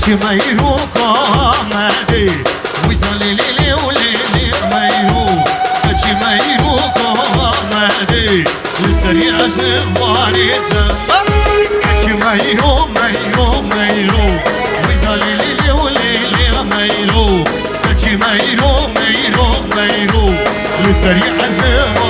كتي ميرو كامدي ويدلي لي ولي ميرو كتي ميرو كامدي والسريع زواري تمام كتي ميرو ميرو ميرو ويدلي لي ولي ميرو كتي ميرو ميرو ميرو والسريع زواري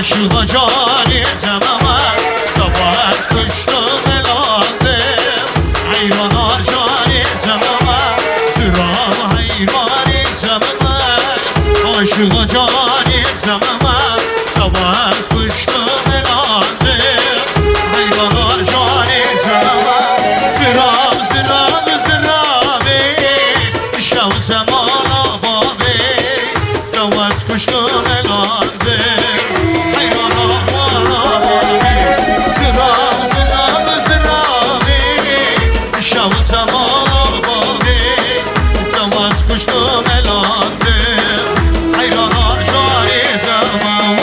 عاشق جانی تمام دواز کشتم الادم حیران جانی تمام سرام حیرانی تمام عاشق جانی تمام دواز کشتم الادم حیران جانی تمام سرام سرام سرامی شو زمان بابی دواز کشتم الادم کشتم الادم حیران جانی تمام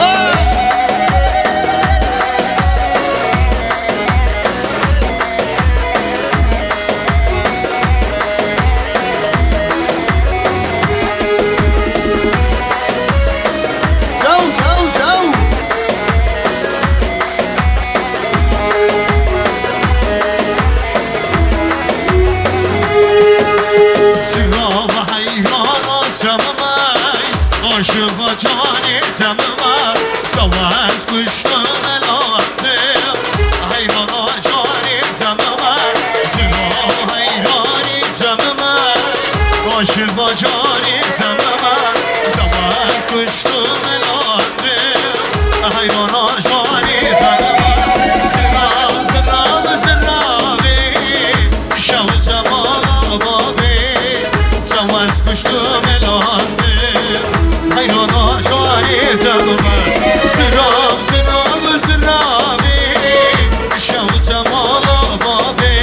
عاشق جانی تمام دواز کشتم الادم حیران جانی تمام زنا حیرانی تمام عاشق جانی تمام دواز کشتم الادم حیران جانی تمام زنا زنا زناوی شو تمام بابی دواز کشتم الادم حیران جانی تمام سرام سرام سرامی شو تمام بابی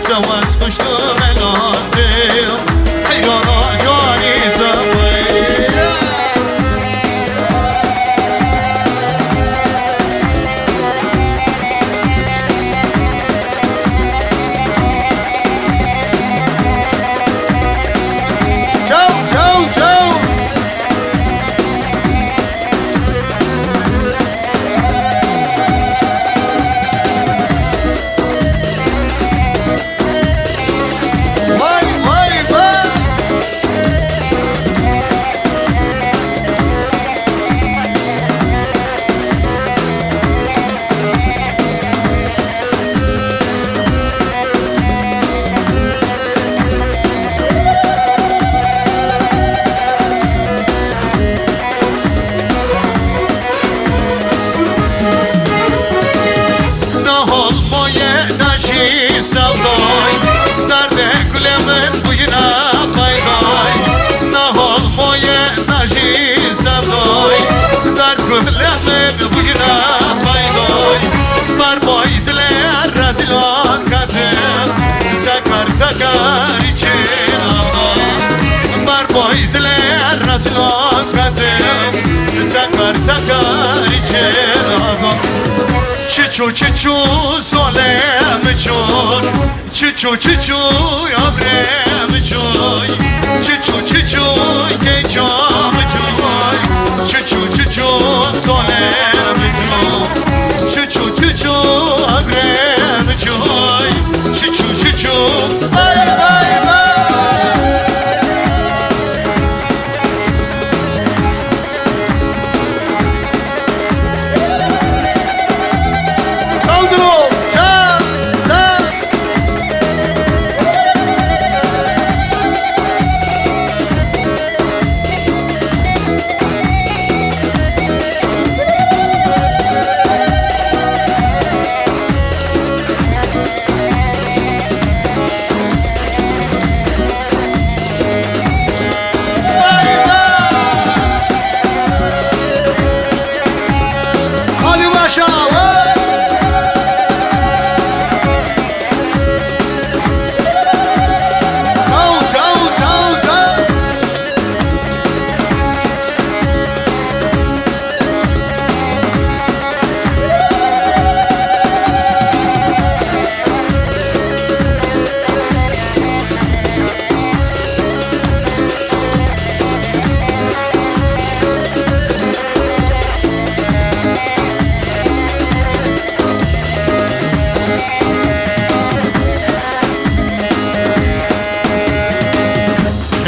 دواز کشتم الادم حیران جانی تمام ve bugüne paydoy Var boydiler razilan kadım Zakar takar için ağlar Var boydiler razilan kadım Zakar takar için ağlar Çiçu çiçu solem çor Çiçu çiçu yavrem çoy Çiçu çiçu gecam çoy Çiçu çiçu solem çoy Çiçu çiçu yavrem çoy Çiçu çiçu ay ay ay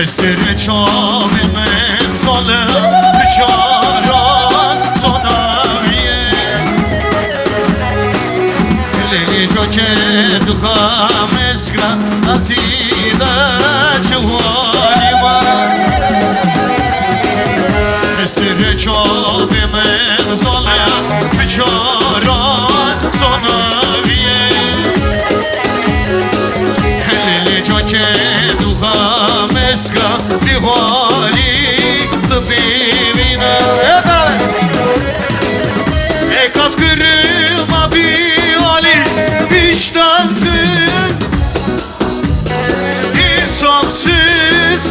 Kestir çavime zalim Biçaran zonaviye Leli göke dukam eskra Azide çuvalima Kestir çavime zalim Biçaran zonaviye Leli göke dukam eskra Bihali tıbibine Ekaz kırıma bihali Vicdansız İnsafsız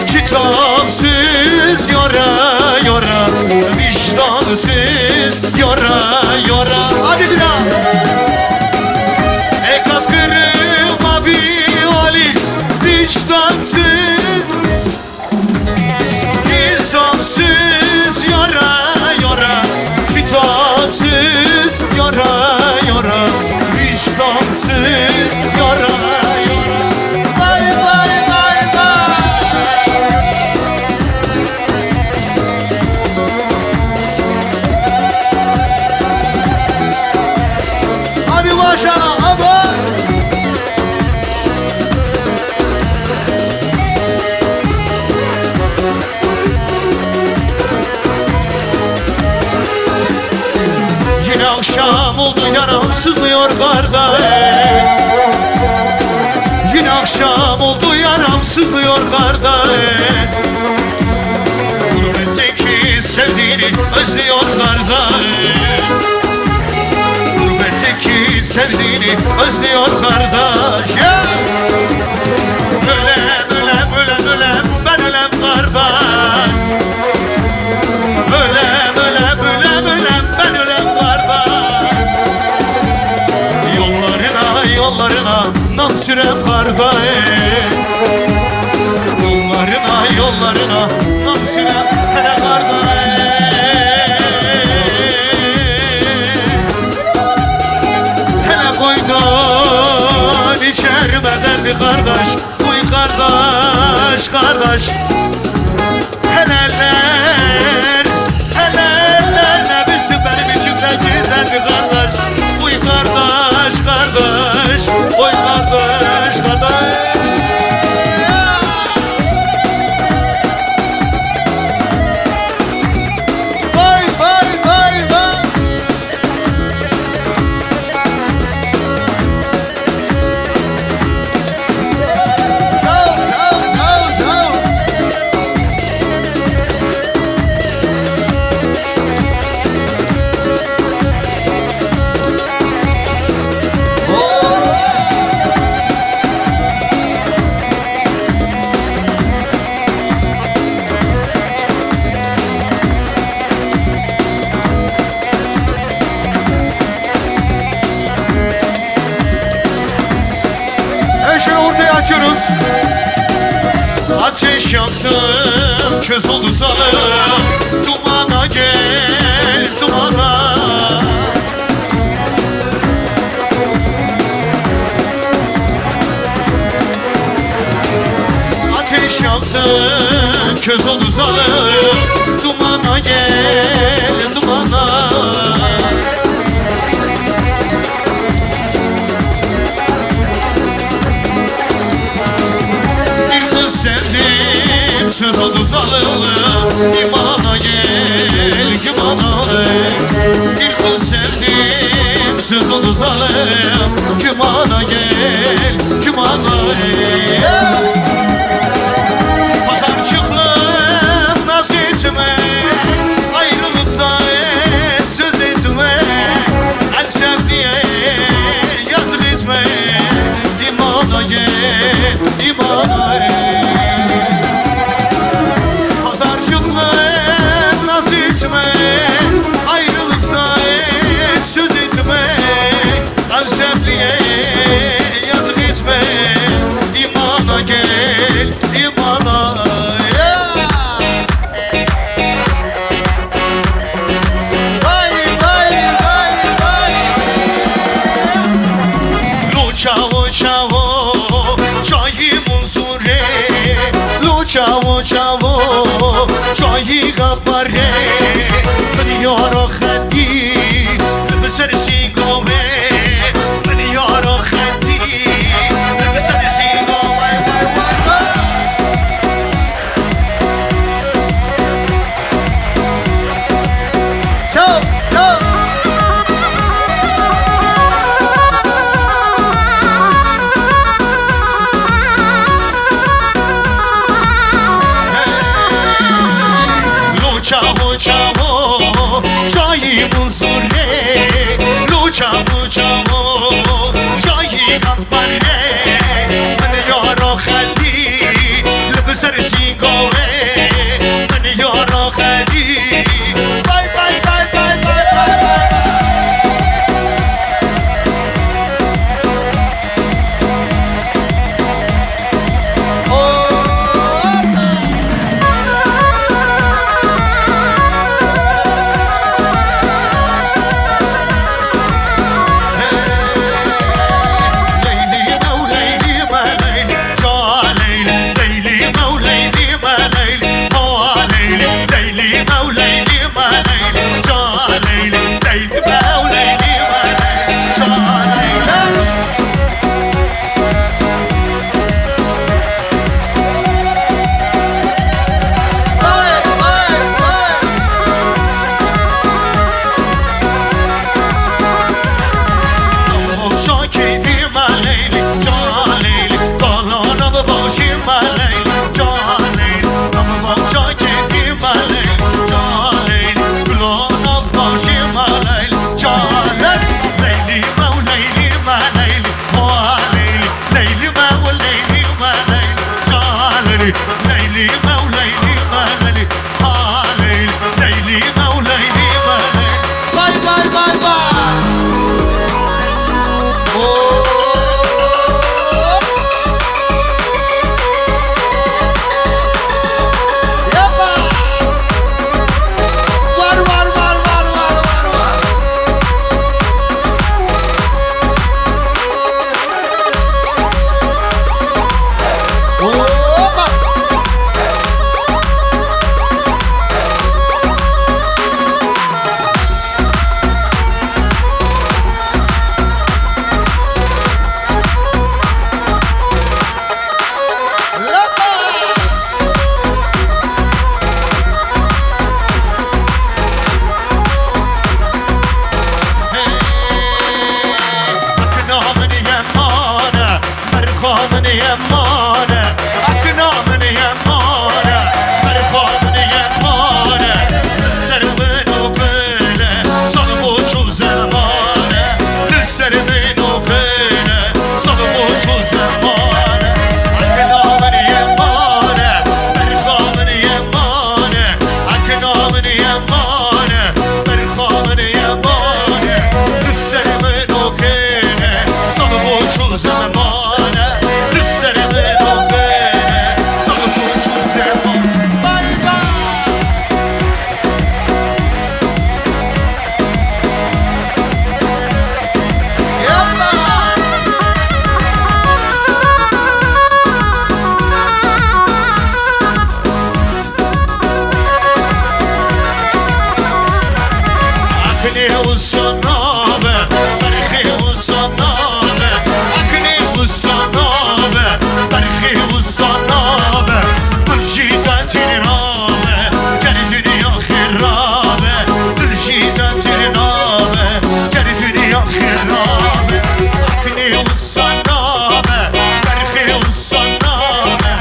Kitapsız Yora yora Vicdansız Yora yora Hadi bir daha Ekaz kırıma bihali Vicdansız İnsafsız Yora yora Kitapsız Yora yora Vicdansız Yora yora Vay vay vay vay Hadi başa ama Akşam oldu yaram sızlıyor kardeş Yine akşam oldu yaram sızlıyor kardeş Gurbetteki sevdiğini özlüyor kardeş Gurbetteki sevdiğini özlüyor kardeş yeah! Ölem ölem ölem ölem ben ölem kardeş Ölem ölem ölem ölem ben ölem Yollarına nam sürem kardeş Yollarına nam sürem hele kardeş Hele koydun içermeden kardeş Uy kardeş kardeş Heleller ne bilsin benim içimdeki derdi kardeş Uy kardeş kardeş Oy kardeş kardeş Vay vay vay vay Çal çal çal çal gidiyoruz. Ateş yaktım, köz oldu zalım. Dumana gel, dumana. Ateş yaktım, köz oldu zalım. Dumana gel, dumana. Sevdim, söz oldu zalım. İmana gel, gümana. Bir kız sevdim, söz oldu zalım. Gümana gel, gümana. Pazarcıklım naz etme, ayrılıkta söz etme. Alçemliğe yazık etme. İmana gel, imana. Ayrılıkta söz etme, Alşemli'ye yazık etme. İmana gel, imana. Vay vay vay vay. Lo çavo çavo, çayı munsure. Lo çavo çavo, çayı kapare. من یارا خندی به سر سیگاوه من یارا خندی به سر سیگاوه چو چو لو چاو چاو چایی منصوره لو چاو چاو چایی غبره من یارا خندی لب سر سیگاوه من یارا خندی بای بای بای بای بای بای برخي والصنابة برخي والصنابة أكني والصنابة برخي والصنابة كل جيتا ترنابة كان دنيا خرابة كل جيتا ترنابة كان دنيا خرابة أكني والصنابة برخي والصنابة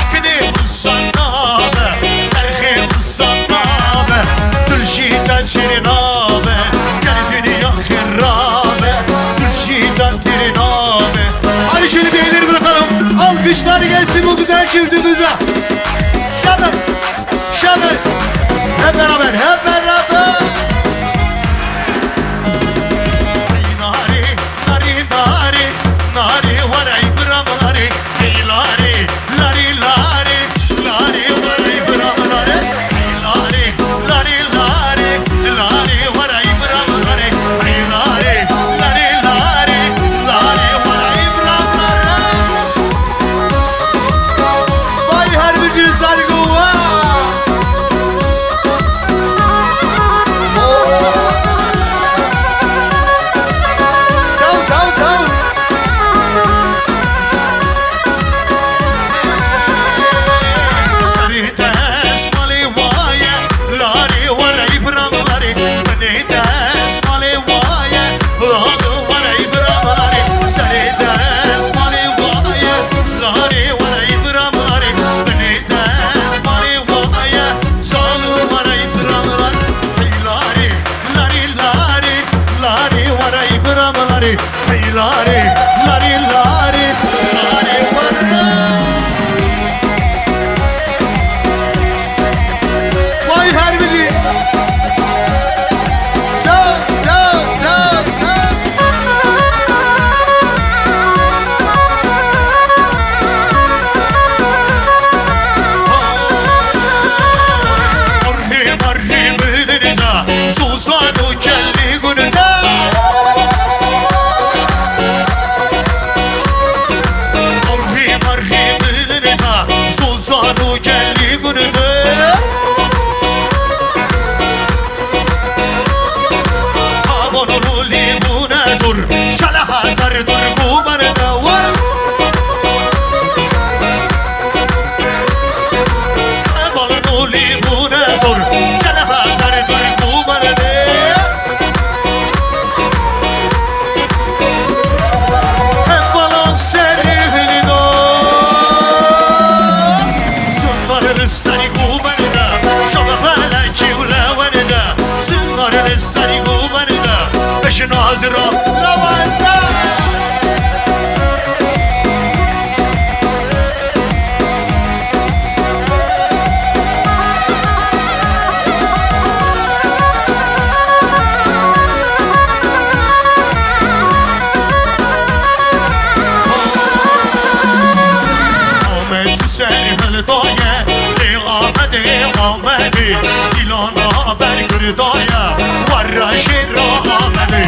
أكني والصنابة برخي والصنابة كل جيتا ترنابة كان دنيا خرابة كل جيتا ترنابة. Hadi şimdi bir elleri bırakalım. Alkışlar gelsin bu güzel çiftimize. Şabak, şabak. Hep beraber, hep beraber. Nari, nari, nari, nari, varay bırakları. Hey lari, lari, lari, lari, varay bırakları. Hey lari, lari, lari, lari, varay bırakları. Hey lari, lari, lari, lari, varay bırakları. Vay harbici sargıva. Çal çal çal. Sarides mali vaye, lari varay bırakları. Benides mali vaye, lari varay bırakları. Sarides mali vaye, lari varay bırakları. Benides mali vaye, zalu varay bırakları. Hey lari, lari, lari, lari varay bırakları. Hey lari, lari, lari, lari varay. Vay harbici. Çal çal çal çal. Marhi marhi bülünde Suzanu kelli günüde. Marhi marhi bülünde Suzanu kelli günüde. Abonulu libune dur Şala hazar dur kubarda var. Abonulu libune dur Şala hazar dur kubarda. Hep balon serihli do Sınvarın istani kubarda Şala hala kivle vanida Sınvarın istani kubarda Beşin hazır ol lavanda. Ahmet serhel doye Li Ahmedi Ahmedi Zilana bergür doye Varra şirra Ahmedi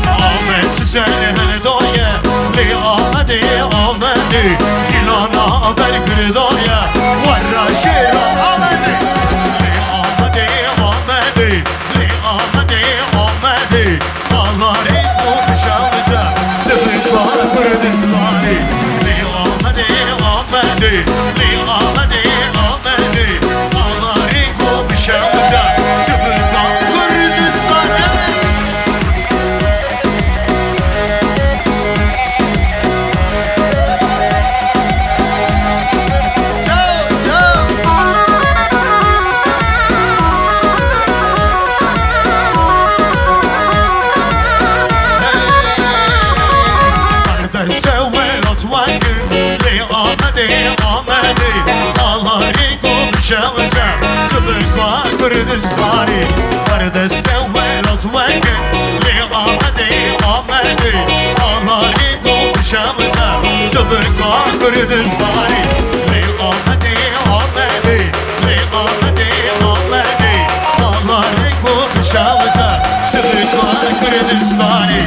Ahmet serhel doye Li Ahmedi Ahmedi Zilana bergür doye Varra şirra Ahmedi Li Ahmedi Ahmedi Li Ahmedi Ahmedi Allah'ın kuşağıca Tıbıkla Kürdistan'ı Li Ahmedi Ahmedi Li Ahmedi Ahmedi Allah'ın kuşağıca Tıbıkla Kürdistan'ı. Çal çal. Kardeşte velat vakir Li Ahmedi Ahmedi Allah'ın kuşağıca Tıbıkla Kürdistan'ı. Kardeşte velat vakir Li Ahmedi Ahmedi Allah'ın kuşağıca Tıbıkla Kürdistan'ı. Li Ahmedi Ahmedi Li Ahmedi Ahmedi Allah'ın kuşağıca Tıbıkla Kürdistan'ı.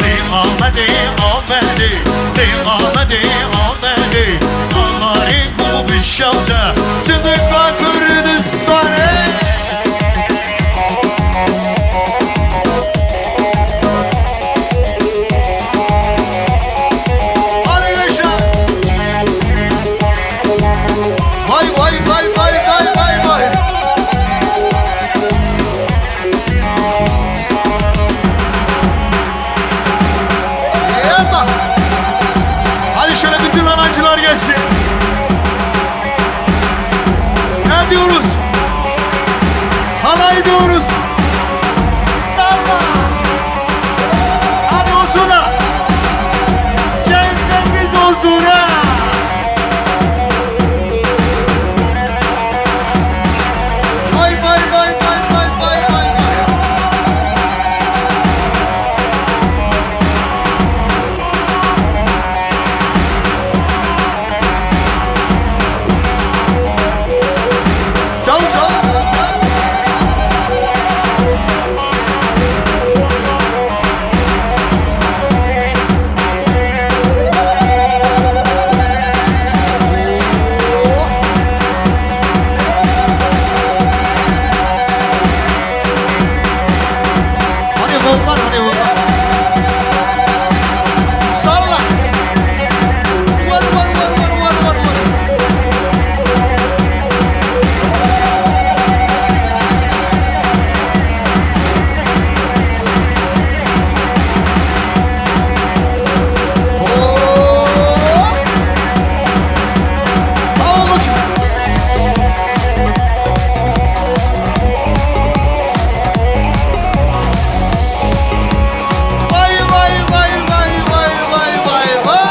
Li Ahmedi Ahmedi Li Ahmedi Ahmedi Allah'ın kuşağıca Tıbıkla Kürdistan'ı. Davulcular gelsin. Ne diyoruz? Halay diyoruz. Salla. Hadi olsun ha. Cennetimiz olsun ha. Vay vay vay vay vay vay vay vay. Çal çal çal çal. Hani volkan, hani volkan. Salla. Var var var var var var var. Oh! Al bakayım. Vay vay vay vay vay vay vay vay.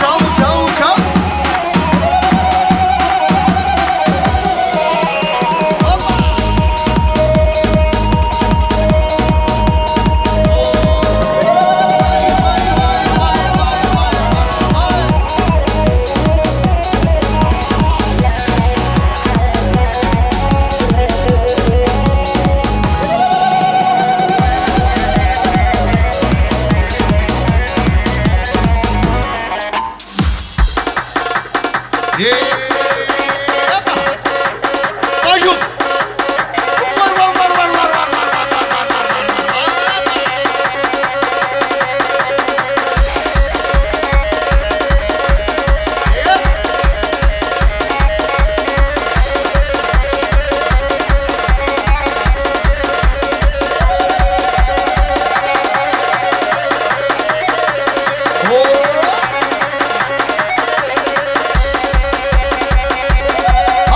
Çal çal çal. Ajut. Var var var var var var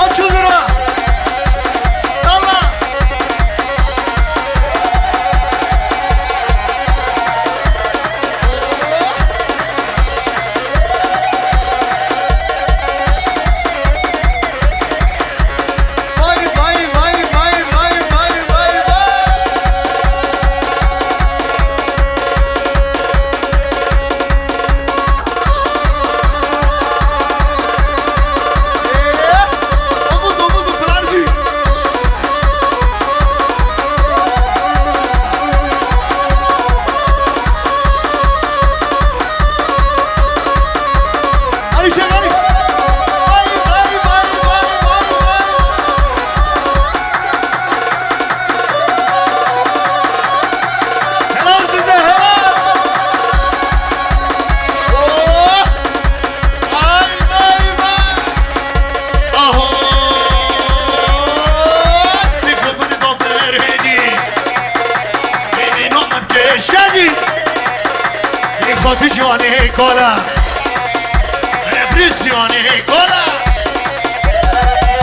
Açıl lira. Salla. Vay vay vay vay vay vay vay vay. Omuz omuzu kırardı. Hadi çek hadi. Vay vay vay vay vay vay. Helal size helal. Oh. Vay vay vay. Aho. Bir kapını kopar hedi. Beni nomad keşedi. Bir kondisyoni kola. Repressione cola.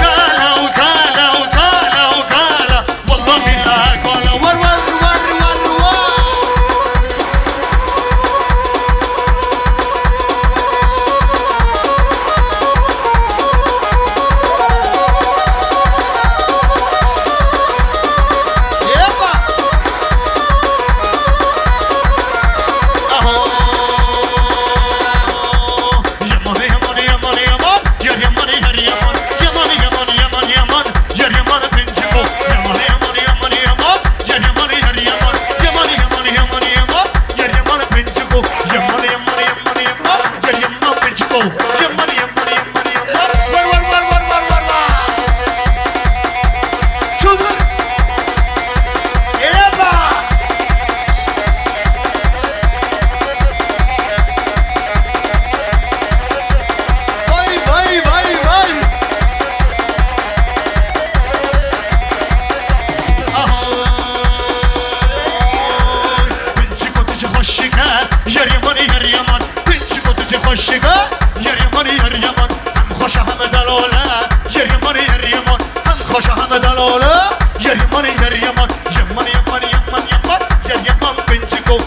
Cala o cala o cala o cala. Vallahi billahi cola. Var var var var var. Yepa. Aho. Yamone yamone yamone yamone. Yamone چی خوشگه یر یمان هم خوش همه دلاله یر یمان هم خوش همه دلاله یر یمان یر یمان یر یمان یر یمان پنچکو